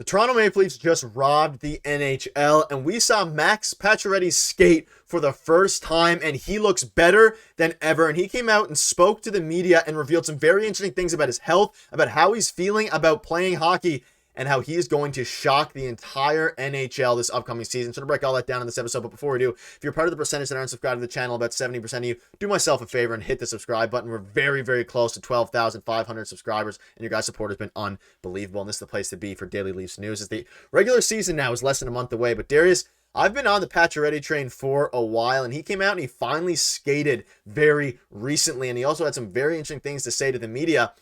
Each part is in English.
The Toronto Maple Leafs just robbed the NHL, and we saw Max Pacioretty skate for the first time, and he looks better than ever. And he came out and spoke to the media and revealed some very interesting things about his health, about how he's feeling about playing hockey, and how he is going to shock the entire NHL this upcoming season. So to break all that down in this episode, but before we do, if you're part of the percentage that aren't subscribed to the channel, about 70% of you, do myself a favor and hit the subscribe button. We're very, very close to 12,500 subscribers, and your guys' support has been unbelievable, and this is the place to be for Daily Leafs news. As the regular season now is less than a month away, but Darius, I've been on the Pacioretty train for a while, and he came out and he finally skated very recently, and he also had some very interesting things to say to the media.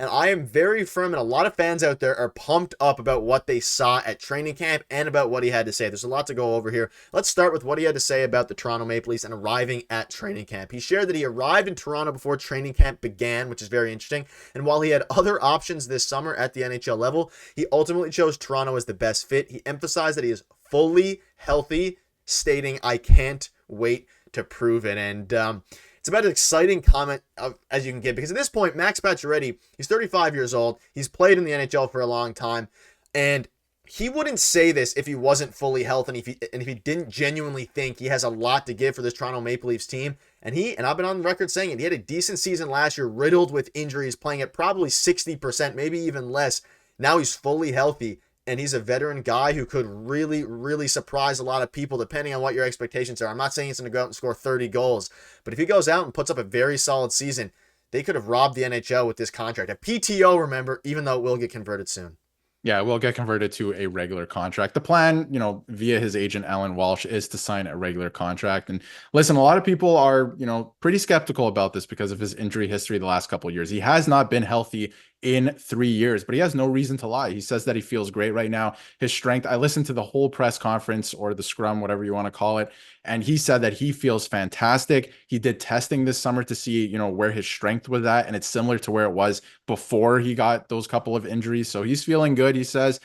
And I am very firm, and a lot of fans out there are pumped up about what they saw at training camp and about what he had to say. There's a lot to go over here. Let's start with what he had to say about the Toronto Maple Leafs and arriving at training camp. He shared that he arrived in Toronto before training camp began, which is very interesting. And while he had other options this summer at the NHL level, he ultimately chose Toronto as the best fit. He emphasized that he is fully healthy, stating, "I can't wait to prove it." And it's about an exciting comment as you can get, because at this point, Max Pacioretty, he's 35 years old. He's played in the NHL for a long time, and he wouldn't say this if he wasn't fully healthy and if he didn't genuinely think he has a lot to give for this Toronto Maple Leafs team. And I've been on record saying it, he had a decent season last year, riddled with injuries, playing at probably 60%, maybe even less. Now he's fully healthy. And he's a veteran guy who could really, really surprise a lot of people depending on what your expectations are. I'm not saying he's going to go out and score 30 goals, but if he goes out and puts up a very solid season, they could have robbed the NHL with this contract. A PTO, remember, even though it will get converted soon. Yeah, will get converted to a regular contract. The plan, via his agent, Alan Walsh, is to sign a regular contract. And listen, a lot of people are, pretty skeptical about this because of his injury history the last couple of years. He has not been healthy in 3 years, but he has no reason to lie. He says that he feels great right now. His strength, I listened to the whole press conference or the scrum, whatever you want to call it, and he said that he feels fantastic. He did testing this summer to see, where his strength was at, and it's similar to where it was before he got those couple of injuries. So he's feeling good, he says.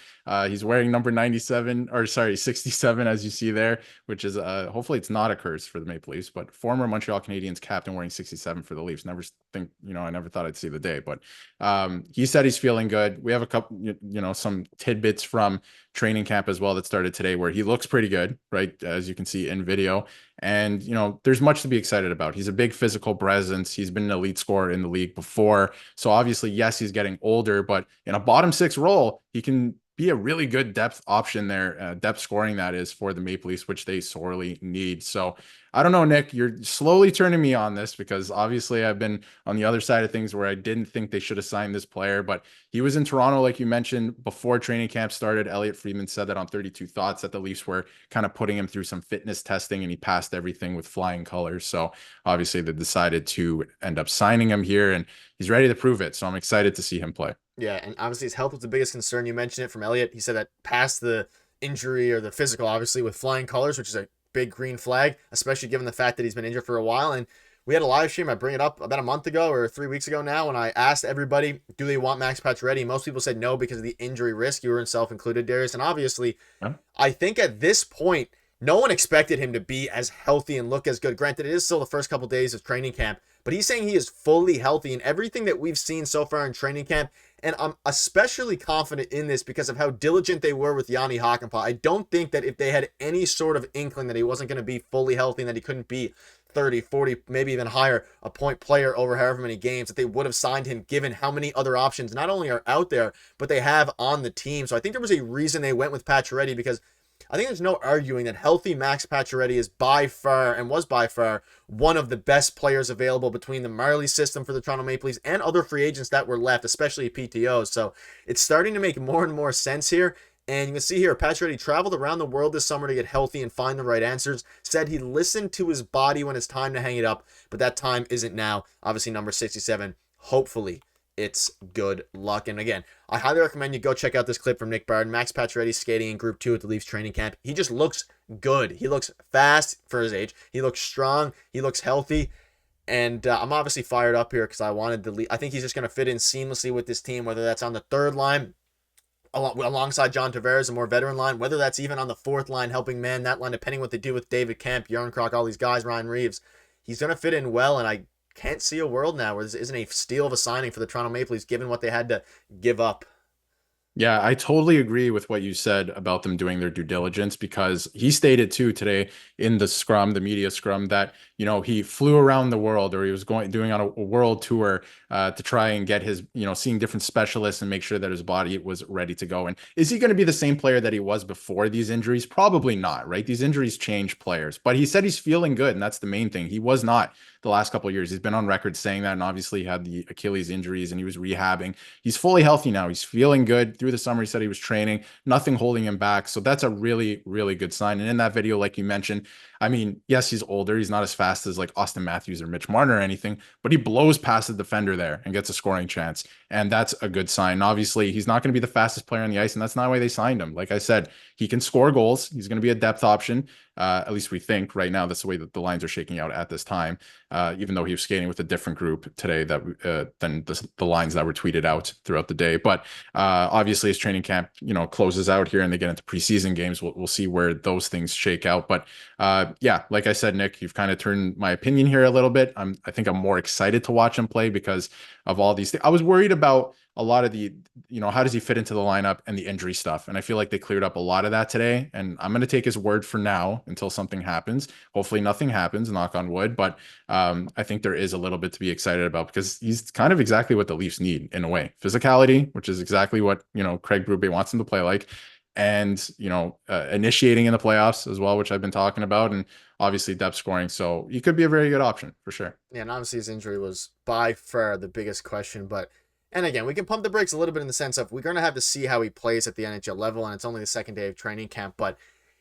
He's wearing number 67, as you see there, which is hopefully it's not a curse for the Maple Leafs, but former Montreal Canadiens captain wearing 67 for the Leafs. Never think, I never thought I'd see the day, but he said he's feeling good. We have a couple, some tidbits from training camp as well that started today where he looks pretty good, right? As you can see in video. And, there's much to be excited about. He's a big physical presence. He's been an elite scorer in the league before. So obviously, yes, he's getting older, but in a bottom six role, he can be a really good depth option there, depth scoring that is, for the Maple Leafs, which they sorely need. So I don't know, Nick, you're slowly turning me on this because obviously I've been on the other side of things where I didn't think they should have signed this player, but he was in Toronto, like you mentioned, before training camp started. Elliot Friedman said that on 32 Thoughts that the Leafs were kind of putting him through some fitness testing and he passed everything with flying colors. So obviously they decided to end up signing him here and he's ready to prove it. So I'm excited to see him play. Yeah, and obviously his health was the biggest concern. You mentioned it from Elliot. He said that past the injury or the physical, obviously, with flying colors, which is a big green flag, especially given the fact that he's been injured for a while. And we had a live stream, I bring it up about a month ago or 3 weeks ago now, and I asked everybody, do they want Max Pacioretty? Most people said no because of the injury risk. You were himself included, Darius. And obviously, I think at this point, no one expected him to be as healthy and look as good. Granted, it is still the first couple days of training camp, but he's saying he is fully healthy, and everything that we've seen so far in training camp. And I'm especially confident in this because of how diligent they were with Yanni Hakanpää. I don't think that if they had any sort of inkling that he wasn't going to be fully healthy and that he couldn't be 30, 40, maybe even higher, a point player over however many games, that they would have signed him given how many other options not only are out there, but they have on the team. So I think there was a reason they went with Pacioretty, because I think there's no arguing that healthy Max Pacioretty is by far, and was by far, one of the best players available between the Marley system for the Toronto Maple Leafs and other free agents that were left, especially PTOs. So it's starting to make more and more sense here. And you can see here, Pacioretty traveled around the world this summer to get healthy and find the right answers. Said he listened to his body when it's time to hang it up, but that time isn't now. Obviously, number 67, hopefully it's good luck. And again, I highly recommend you go check out this clip from Nick Barden. Max Pacioretty skating in Group 2 at the Leafs training camp. He just looks good. He looks fast for his age. He looks strong. He looks healthy. And I'm obviously fired up here because I think he's just going to fit in seamlessly with this team, whether that's on the third line alongside John Tavares, a more veteran line, whether that's even on the fourth line, helping man that line, depending what they do with David Kemp, Yarncroc, all these guys, Ryan Reeves. He's going to fit in well, and I can't see a world now where this isn't a steal of a signing for the Toronto Maple Leafs, given what they had to give up. Yeah, I totally agree with what you said about them doing their due diligence because he stated too today in the scrum, the media scrum, that he flew around the world or he was doing on a world tour to try and get his seeing different specialists and make sure that his body was ready to go. And is he going to be the same player that he was before these injuries? Probably not, right? These injuries change players, but he said he's feeling good, and that's the main thing. He was not the last couple of years. He's been on record saying that, and obviously he had the Achilles injuries and he was rehabbing. He's fully healthy now. He's feeling good. Through the summer, he said he was training, nothing holding him back. So that's a really, really good sign. And in that video, like you mentioned, I mean, yes, he's older. He's not as fast as like Austin Matthews or Mitch Marner or anything, but he blows past the defender there and gets a scoring chance. And that's a good sign. Obviously, he's not going to be the fastest player on the ice, and that's not why they signed him. Like I said, he can score goals. He's going to be a depth option. At least we think right now that's the way that the lines are shaking out at this time. Even though he was skating with a different group today than the lines that were tweeted out throughout the day. But obviously, as training camp closes out here and they get into preseason games, we'll see where those things shake out. But yeah, like I said, Nick, you've kind of turned my opinion here a little bit. I think I'm more excited to watch him play because of all these things. I was worried about a lot of the, how does he fit into the lineup and the injury stuff. And I feel like they cleared up a lot of that today. And I'm going to take his word for now until something happens. Hopefully nothing happens, knock on wood. But I think there is a little bit to be excited about because he's kind of exactly what the Leafs need in a way. Physicality, which is exactly what, Craig Berube wants him to play like. And, initiating in the playoffs as well, which I've been talking about. And obviously depth scoring. So he could be a very good option for sure. Yeah, and obviously his injury was by far the biggest question, but and again, we can pump the brakes a little bit in the sense of we're going to have to see how he plays at the NHL level, and it's only the second day of training camp. But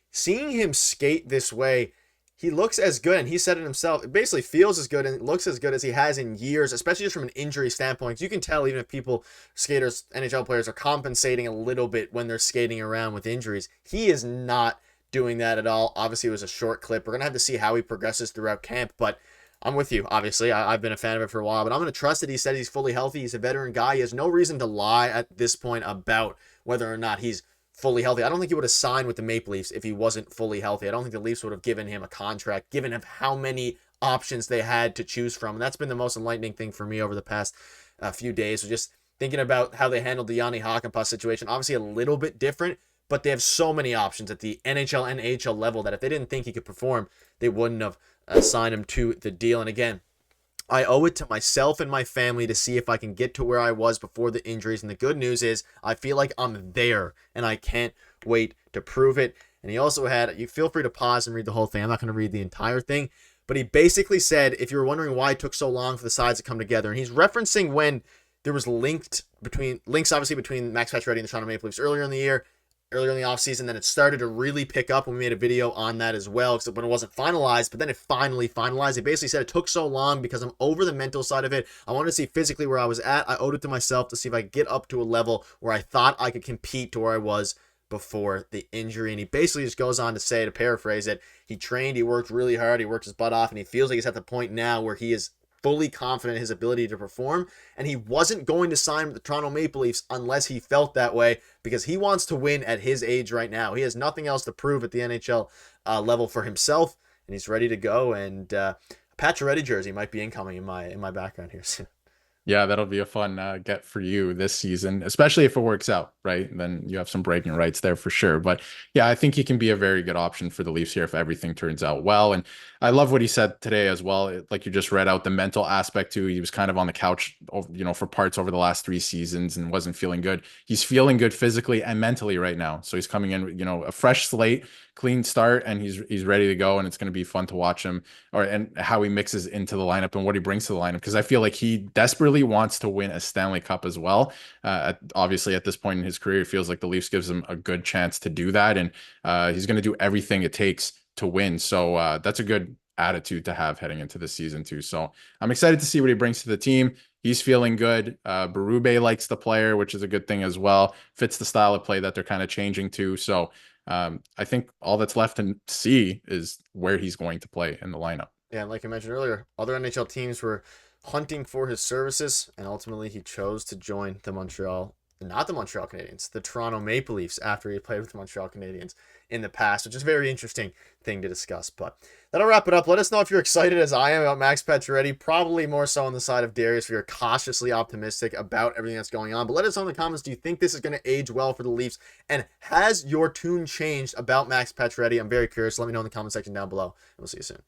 seeing him skate this way, he looks as good, and he said it himself. It basically feels as good and looks as good as he has in years, especially just from an injury standpoint. You can tell even if skaters, NHL players are compensating a little bit when they're skating around with injuries. He is not doing that at all. Obviously, it was a short clip. We're going to have to see how he progresses throughout camp, but I'm with you, obviously. I've been a fan of it for a while, but I'm going to trust that he said he's fully healthy. He's a veteran guy. He has no reason to lie at this point about whether or not he's fully healthy. I don't think he would have signed with the Maple Leafs if he wasn't fully healthy. I don't think the Leafs would have given him a contract, given him how many options they had to choose from. And that's been the most enlightening thing for me over the past few days. So just thinking about how they handled the Yanni Hakanpää situation, obviously a little bit different, but they have so many options at the NHL and AHL level that if they didn't think he could perform, they wouldn't have signed him to the deal. And again, I owe it to myself and my family to see if I can get to where I was before the injuries. And the good news is I feel like I'm there, and I can't wait to prove it. And he also had, you feel free to pause and read the whole thing. I'm not going to read the entire thing, but he basically said, if you were wondering why it took so long for the sides to come together, and he's referencing when there was links obviously between Max Pacioretty and the Toronto Maple Leafs earlier in the year, earlier in the offseason. Then it started to really pick up when we made a video on that as well, because when it wasn't finalized, but then it finally finalized. He basically said it took so long because I'm over the mental side of it. I wanted to see physically where I was at. I owed it to myself to see if I could get up to a level where I thought I could compete to where I was before the injury. And he basically just goes on to say, to paraphrase it, he trained, he worked really hard, he worked his butt off, and he feels like he's at the point now where he is fully confident in his ability to perform, and he wasn't going to sign with the Toronto Maple Leafs unless he felt that way, because he wants to win at his age right now. He has nothing else to prove at the NHL level for himself, and he's ready to go. And a Pacioretty jersey might be incoming in my background here soon. Yeah, that'll be a fun get for you this season, especially if it works out, right? Then you have some bragging rights there for sure. But yeah, I think he can be a very good option for the Leafs here if everything turns out well. And I love what he said today as well. Like you just read out the mental aspect too. He was kind of on the couch, for parts over the last 3 seasons and wasn't feeling good. He's feeling good physically and mentally right now. So he's coming in, a fresh slate, clean start, and he's ready to go. And it's going to be fun to watch him and how he mixes into the lineup and what he brings to the lineup. Because I feel like he desperately wants to win a Stanley Cup as well. Obviously, at this point in his career, it feels like the Leafs gives him a good chance to do that. And he's going to do everything it takes to win. So that's a good attitude to have heading into the season too. So I'm excited to see what he brings to the team. He's feeling good. Berube likes the player, which is a good thing as well. Fits the style of play that they're kind of changing to. So I think all that's left to see is where he's going to play in the lineup. Yeah, and like I mentioned earlier, other NHL teams were hunting for his services, and ultimately he chose to join the Montreal not the Montreal Canadiens, the Toronto Maple Leafs after he played with the Montreal Canadiens in the past, which is a very interesting thing to discuss. But that'll wrap it up. Let us know if you're excited as I am about Max Pacioretty, probably more so on the side of Darius if you're cautiously optimistic about everything that's going on. But let us know in the comments, do you think this is going to age well for the Leafs? And has your tune changed about Max Pacioretty? I'm very curious. Let me know in the comment section down below, and we'll see you soon.